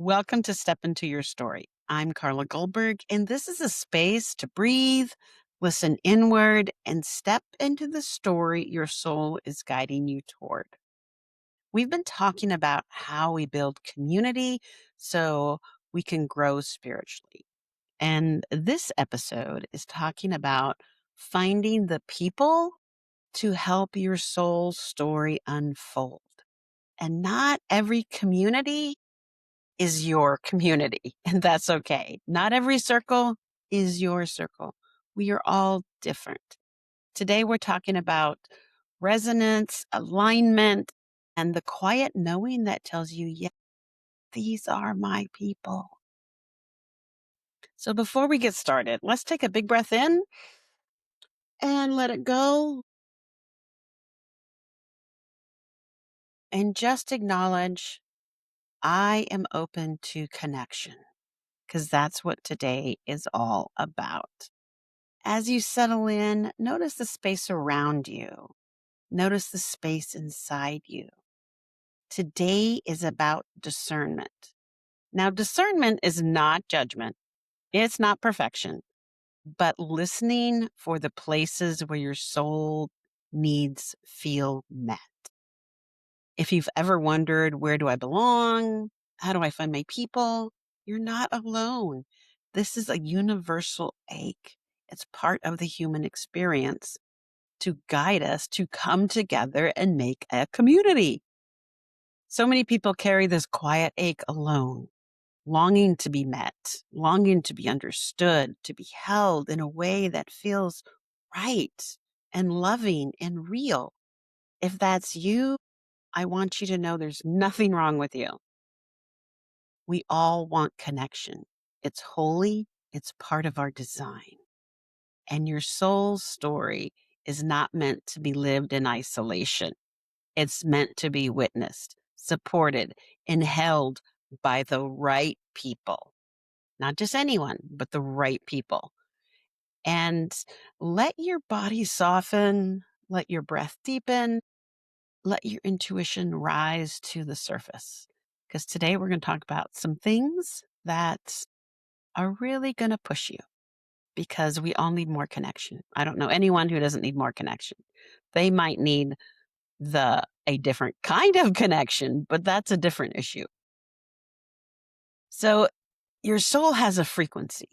Welcome to Step Into Your Story. I'm Carla Goldberg, and this is a space to breathe, listen inward, and step into the story your soul is guiding you toward. We've been talking about how we build community so we can grow spiritually. And this episode is talking about finding the people to help your soul story unfold. And not every community is your community, and that's okay. Not every circle is your circle. We are all different. Today, we're talking about resonance, alignment, and the quiet knowing that tells you, yeah, these are my people. So, before we get started, let's take a big breath in and let it go and just acknowledge I am open to connection because that's what today is all about. As you settle in, notice the space around you. Notice the space inside you. Today is about discernment. Now, discernment is not judgment. It's not perfection, but listening for the places where your soul needs feel met. If you've ever wondered, where do I belong? How do I find my people? You're not alone. This is a universal ache. It's part of the human experience to guide us to come together and make a community. So many people carry this quiet ache alone, longing to be met, longing to be understood, to be held in a way that feels right and loving and real. If that's you, I want you to know there's nothing wrong with you. We all want connection. It's holy, it's part of our design. And your soul's story is not meant to be lived in isolation. It's meant to be witnessed, supported, and held by the right people. Not just anyone, but the right people. And let your body soften, let your breath deepen, let your intuition rise to the surface. Because today we're going to talk about some things that are really going to push you because we all need more connection. I don't know anyone who doesn't need more connection. They might need a different kind of connection, but that's a different issue. So your soul has a frequency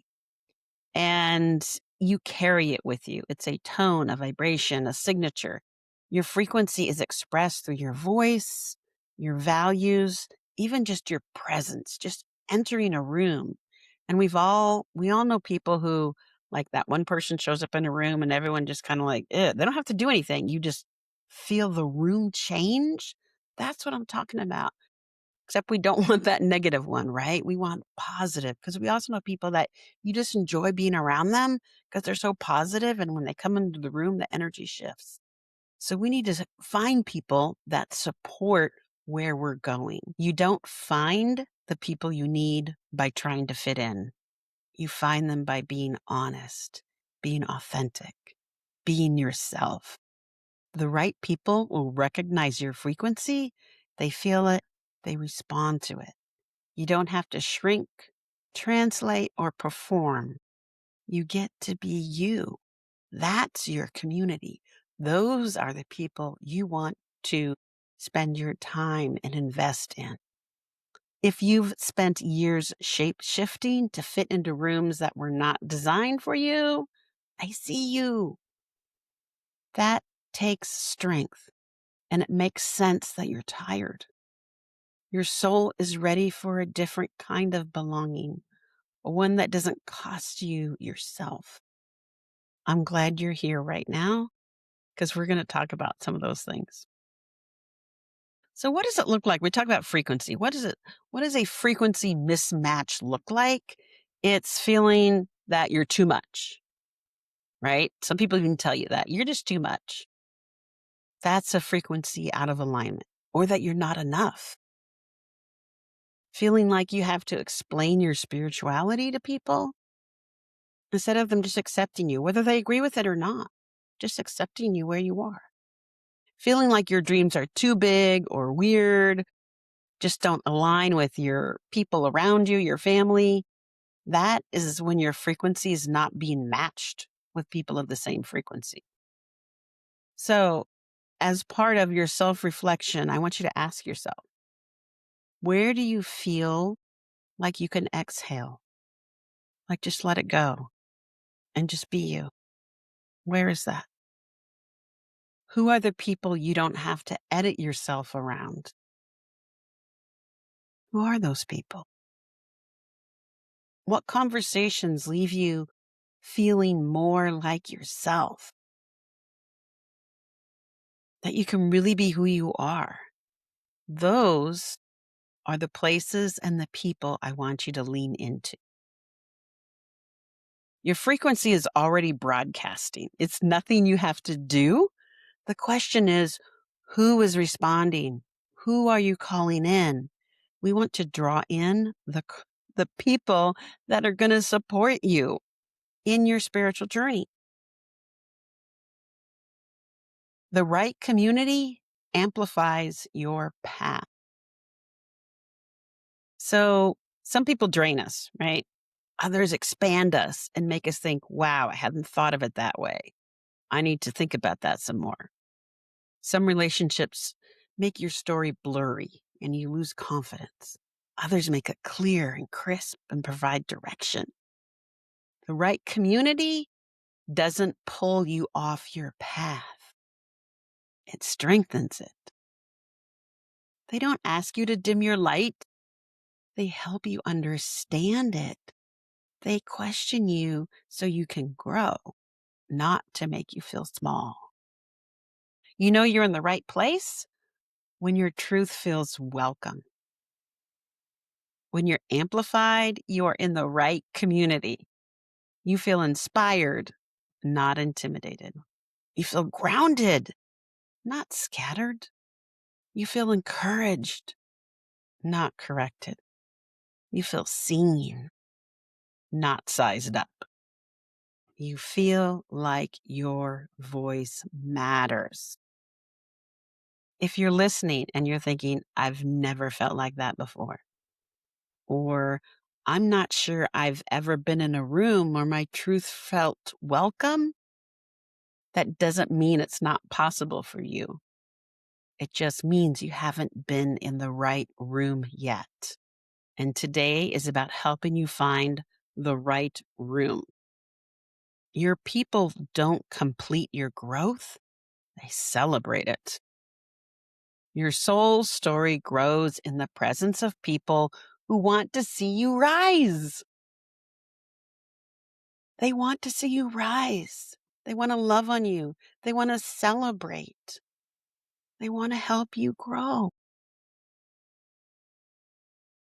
and you carry it with you. It's a tone, a vibration, a signature. Your frequency is expressed through your voice, your values, even just your presence, just entering a room. And we all know people who, like, that one person shows up in a room and everyone just kind of like, "Ugh," they don't have to do anything. You just feel the room change. That's what I'm talking about. Except we don't want that negative one, right? We want positive because we also know people that you just enjoy being around them because they're so positive, and when they come into the room, the energy shifts. So we need to find people that support where we're going. You don't find the people you need by trying to fit in. You find them by being honest, being authentic, being yourself. The right people will recognize your frequency. They feel it. They respond to it. You don't have to shrink, translate, or perform. You get to be you. That's your community. Those are the people you want to spend your time and invest in. If you've spent years shape shifting to fit into rooms that were not designed for you, I see you. That takes strength, and it makes sense that you're tired. Your soul is ready for a different kind of belonging, one that doesn't cost you yourself. I'm glad you're here right now because we're going to talk about some of those things. So what does it look like? We talk about frequency. What does a frequency mismatch look like? It's feeling that you're too much, right? Some people even tell you that you're just too much. That's a frequency out of alignment, or that you're not enough. Feeling like you have to explain your spirituality to people instead of them just accepting you, whether they agree with it or not, just accepting you where you are. Feeling like your dreams are too big or weird, just don't align with your people around you, your family, that is when your frequency is not being matched with people of the same frequency. So, as part of your self reflection, I want you to ask yourself, where do you feel like you can exhale? Like just let it go and just be you. Where is that? Who are the people you don't have to edit yourself around? Who are those people? What conversations leave you feeling more like yourself? That you can really be who you are. Those are the places and the people I want you to lean into. Your frequency is already broadcasting. It's nothing you have to do. The question is, who is responding? Who are you calling in? We want to draw in the people that are going to support you in your spiritual journey. The right community amplifies your path. So some people drain us, right? Others expand us and make us think, wow, I hadn't thought of it that way. I need to think about that some more. Some relationships make your story blurry and you lose confidence. Others make it clear and crisp and provide direction. The right community doesn't pull you off your path. It strengthens it. They don't ask you to dim your light. They help you understand it. They question you so you can grow, not to make you feel small. You know you're in the right place when your truth feels welcome. When you're amplified, you're in the right community. You feel inspired, not intimidated. You feel grounded, not scattered. You feel encouraged, not corrected. You feel seen, not sized up. You feel like your voice matters. If you're listening and you're thinking, I've never felt like that before, or I'm not sure I've ever been in a room where my truth felt welcome, that doesn't mean it's not possible for you. It just means you haven't been in the right room yet. And today is about helping you find the right room. Your people don't complete your growth, they celebrate it. Your soul story grows in the presence of people who want to see you rise. They want to see you rise. They want to love on you. They want to celebrate. They want to help you grow.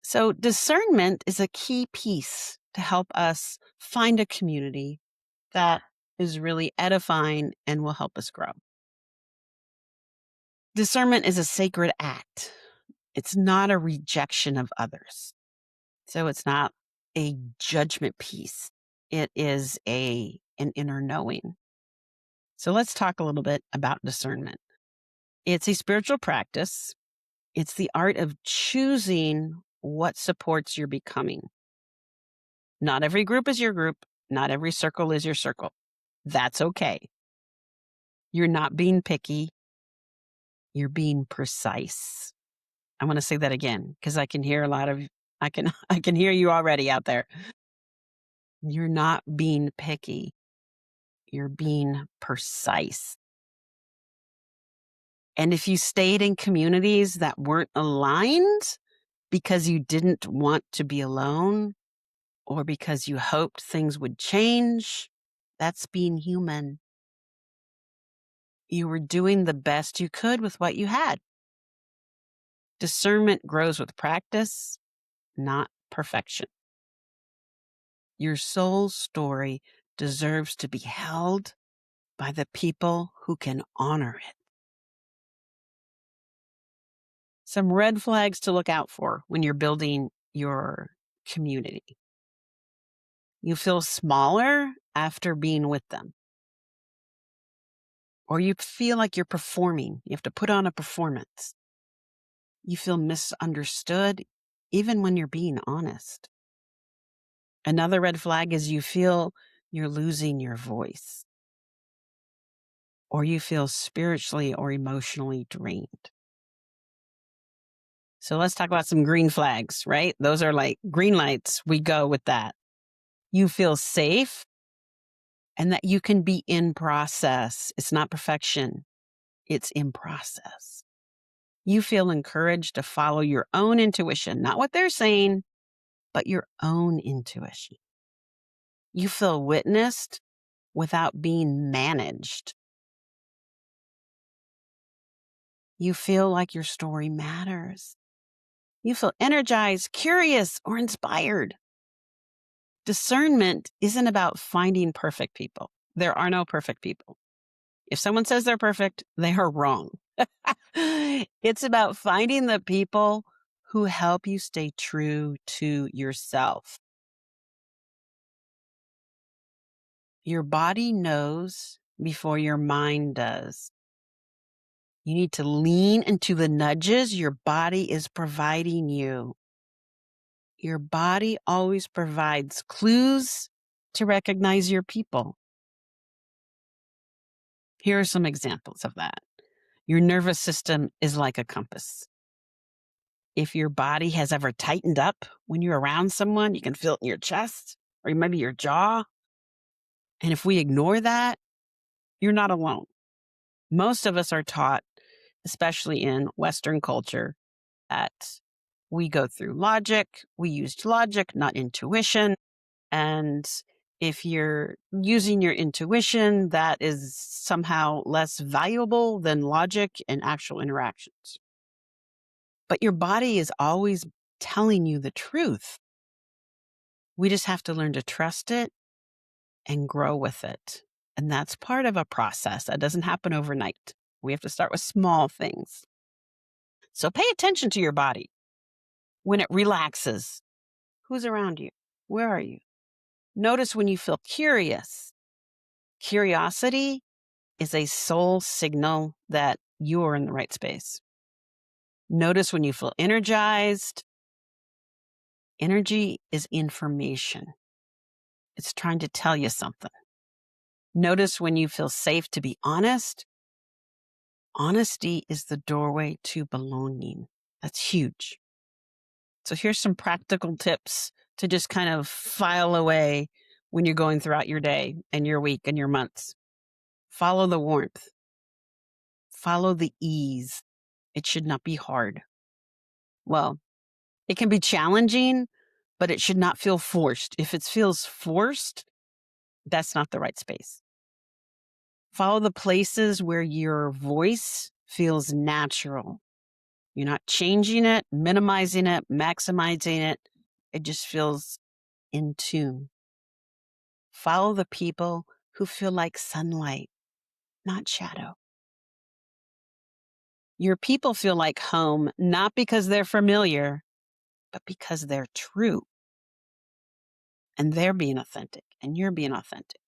So, discernment is a key piece to help us find a community that is really edifying and will help us grow. Discernment is a sacred act. It's not a rejection of others. So it's not a judgment piece. It is an inner knowing. So let's talk a little bit about discernment. It's a spiritual practice. It's the art of choosing what supports your becoming. Not every group is your group. Not every circle is your circle. That's okay. You're not being picky. You're being precise. I want to say that again because I can hear I can hear you already out there. You're not being picky. You're being precise. And if you stayed in communities that weren't aligned because you didn't want to be alone or because you hoped things would change, that's being human. You were doing the best you could with what you had. Discernment grows with practice, not perfection. Your soul story deserves to be held by the people who can honor it. Some red flags to look out for when you're building your community. You feel smaller after being with them, or you feel like you're performing. You have to put on a performance. You feel misunderstood, even when you're being honest. Another red flag is you feel you're losing your voice, or you feel spiritually or emotionally drained. So let's talk about some green flags, right? Those are like green lights. We go with that. You feel safe and that you can be in process. It's not perfection, it's in process. You feel encouraged to follow your own intuition, not what they're saying, but your own intuition. You feel witnessed without being managed. You feel like your story matters. You feel energized, curious, or inspired. Discernment isn't about finding perfect people. There are no perfect people. If someone says they're perfect, they are wrong. It's about finding the people who help you stay true to yourself. Your body knows before your mind does. You need to lean into the nudges your body is providing you. Your body always provides clues to recognize your people. Here are some examples of that. Your nervous system is like a compass. If your body has ever tightened up when you're around someone, you can feel it in your chest or maybe your jaw. And if we ignore that, you're not alone. Most of us are taught, especially in Western culture, that we go through logic, we use logic, not intuition. And if you're using your intuition, that is somehow less valuable than logic and actual interactions. But your body is always telling you the truth. We just have to learn to trust it and grow with it. And that's part of a process that doesn't happen overnight. We have to start with small things. So pay attention to your body when it relaxes. Who's around you? Where are you? Notice when you feel curious. Curiosity is a soul signal that you're in the right space. Notice when you feel energized. Energy is information. It's trying to tell you something. Notice when you feel safe to be honest. Honesty is the doorway to belonging. That's huge. So here's some practical tips to just kind of file away when you're going throughout your day and your week and your months. Follow the warmth. Follow the ease. It should not be hard. Well, it can be challenging, but it should not feel forced. If it feels forced, that's not the right space. Follow the places where your voice feels natural. You're not changing it, minimizing it, maximizing it. It just feels in tune. Follow the people who feel like sunlight, not shadow. Your people feel like home, not because they're familiar, but because they're true. And they're being authentic, and you're being authentic.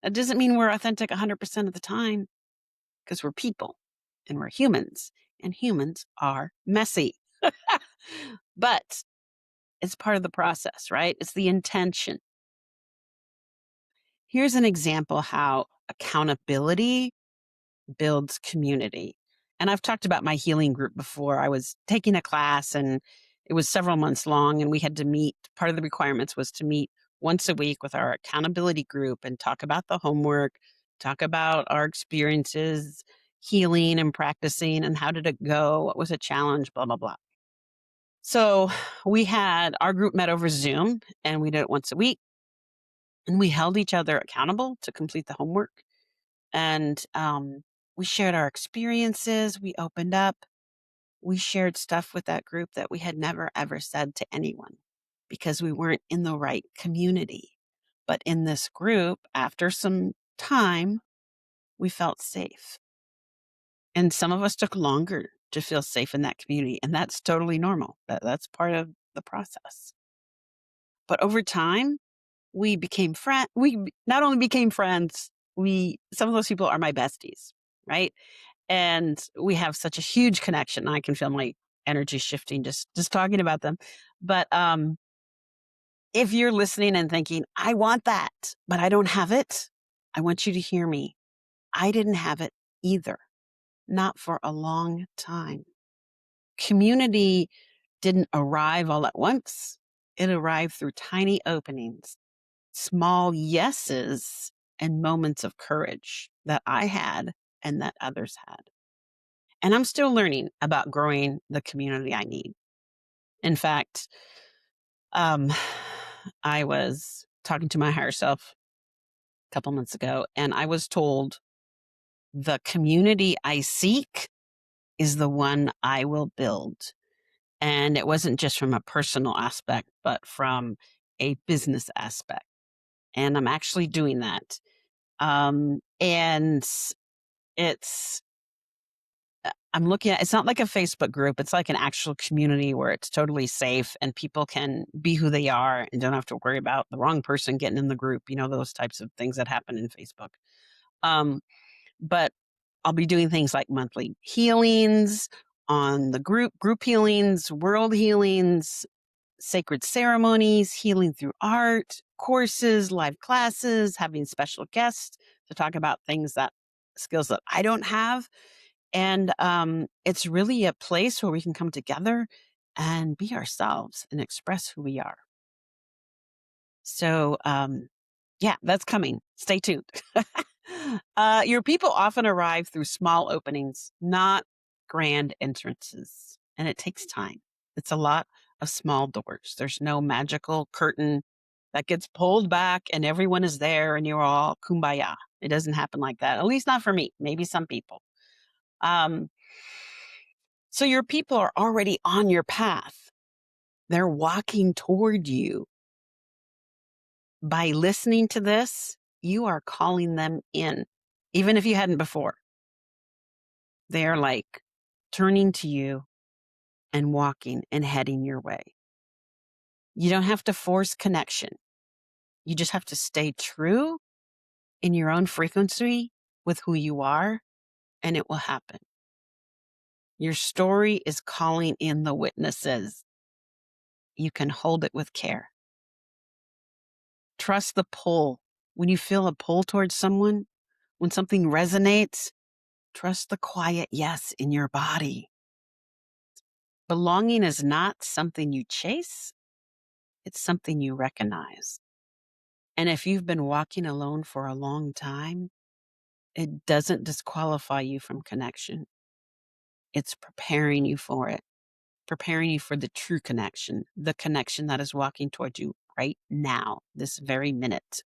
That doesn't mean we're authentic 100% of the time, because we're people and we're humans, and humans are messy. But it's part of the process, right? It's the intention. Here's an example how accountability builds community. And I've talked about my healing group before. I was taking a class and it was several months long, and we had to meet. Part of the requirements was to meet once a week with our accountability group and talk about the homework, talk about our experiences, healing and practicing, and how did it go? What was a challenge? Blah, blah, blah. So we had our group met over Zoom and we did it once a week, and we held each other accountable to complete the homework. And we shared our experiences. We opened up. We shared stuff with that group that we had never, ever said to anyone because we weren't in the right community. But in this group, after some time, we felt safe. And some of us took longer to feel safe in that community. And that's totally normal. That's part of the process. But over time, we became friends. Not only became friends, some of those people are my besties, right? And we have such a huge connection. I can feel my energy shifting, just talking about them. But if you're listening and thinking, I want that, but I don't have it, I want you to hear me. I didn't have it either, not for a long time. Community didn't arrive all at once. It arrived through tiny openings, small yeses, and moments of courage that I had and that others had. And I'm still learning about growing the community I need. In fact, um, I was talking to my higher self a couple months ago, and I was told the community I seek is the one I will build. And it wasn't just from a personal aspect, but from a business aspect. And I'm actually doing that. And it's, I'm looking at, it's not like a Facebook group. It's like an actual community where it's totally safe and people can be who they are and don't have to worry about the wrong person getting in the group, those types of things that happen in Facebook. Um, but I'll be doing things like monthly healings on the group healings, world healings, sacred ceremonies, healing through art, courses, live classes, having special guests to talk about skills that I don't have. And it's really a place where we can come together and be ourselves and express who we are. So, yeah, that's coming. Stay tuned. Your people often arrive through small openings, not grand entrances, and it takes time. It's a lot of small doors. There's no magical curtain that gets pulled back and everyone is there and you're all kumbaya. It doesn't happen like that, at least not for me, maybe some people. Um, so your people are already on your path. They're walking toward you. By listening to this, you are calling them in, even if you hadn't before. They're like turning to you and walking and heading your way. You don't have to force connection. You just have to stay true in your own frequency with who you are, and it will happen. Your story is calling in the witnesses. You can hold it with care. Trust the pull. When you feel a pull towards someone, when something resonates, trust the quiet yes in your body. Belonging is not something you chase, it's something you recognize. And if you've been walking alone for a long time, it doesn't disqualify you from connection. It's preparing you for it, preparing you for the true connection, the connection that is walking towards you right now, this very minute.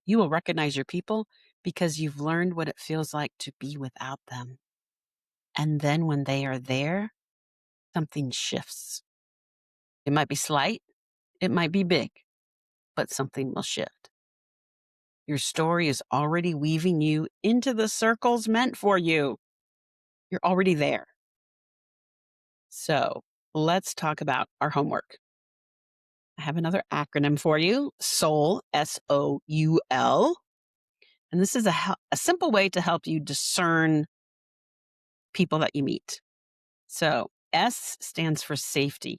You will recognize your people because you've learned what it feels like to be without them. And then when they are there, something shifts. It might be slight, it might be big, but something will shift. Your story is already weaving you into the circles meant for you. You're already there. So let's talk about our homework. I have another acronym for you, SOUL, SOUL. And this is a simple way to help you discern people that you meet. So S stands for safety.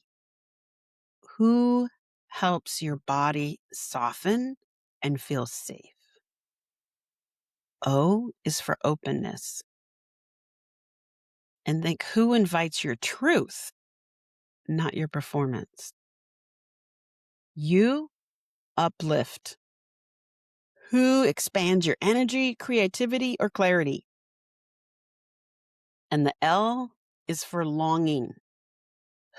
Who helps your body soften and feel safe? O is for openness. And think who invites your truth, not your performance. U, uplift. Who expands your energy, creativity, or clarity? And the L is for longing.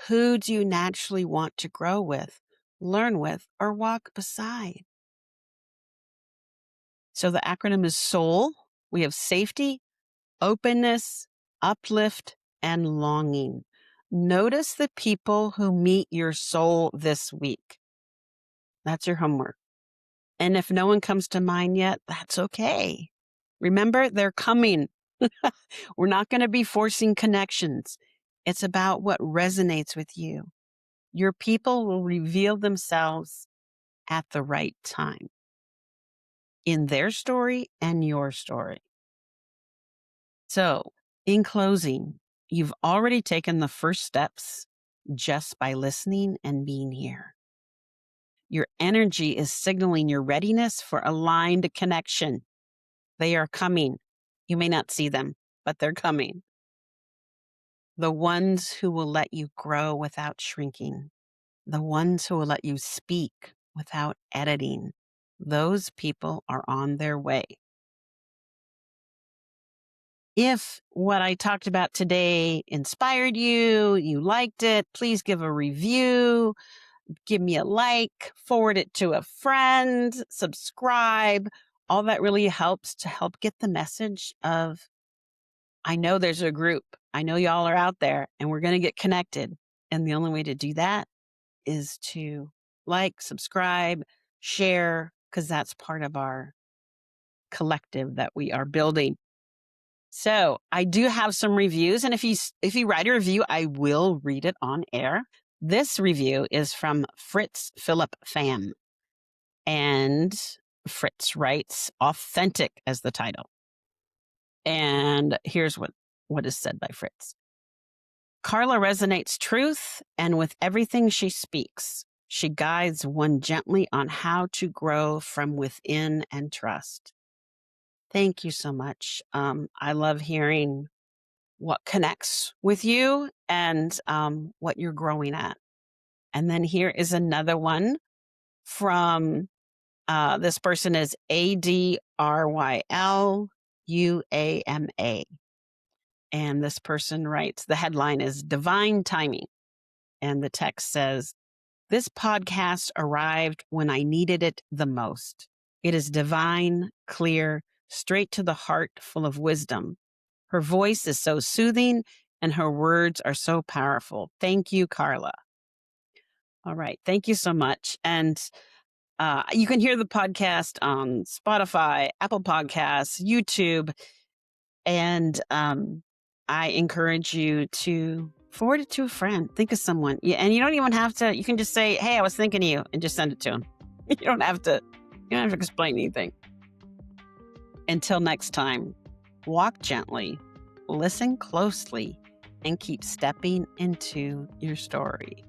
Who do you naturally want to grow with, learn with, or walk beside? So the acronym is SOUL. We have safety, openness, uplift, and longing. Notice the people who meet your soul this week. That's your homework. And if no one comes to mind yet, that's okay. Remember, they're coming. We're not going to be forcing connections. It's about what resonates with you. Your people will reveal themselves at the right time in their story and your story. So, in closing, You've already taken the first steps just by listening and being here. Your energy is signaling your readiness for aligned connection. They are coming. You may not see them, but they're coming. The ones who will let you grow without shrinking. The ones who will let you speak without editing. Those people are on their way. If what I talked about today inspired you, you liked it, please give a review, give me a like, forward it to a friend, subscribe. All that really helps to help get the message of, I know there's a group. I know y'all are out there and we're going to get connected. And the only way to do that is to like, subscribe, share, because that's part of our collective that we are building. So I do have some reviews, and if you write a review, I will read it on air. This review is from Fritz Philip Pham, and Fritz writes "authentic" as the title. And here's what is said by Fritz. Carla resonates truth, and with everything she speaks, she guides one gently on how to grow from within and trust. Thank you so much. I love hearing what connects with you and what you're growing at. And then here is another one from this person is ADRYLUAMA. And this person writes, the headline is Divine Timing. And the text says, this podcast arrived when I needed it the most. It is divine, clear, straight to the heart, full of wisdom. Her voice is so soothing and her words are so powerful. Thank you, Carla. All right. Thank you so much. And you can hear the podcast on Spotify, Apple Podcasts, YouTube. And I encourage you to forward it to a friend. Think of someone. And you don't even have to, you can just say, hey, I was thinking of you, and just send it to them. You don't have to explain anything. Until next time, walk gently, listen closely, and keep stepping into your story.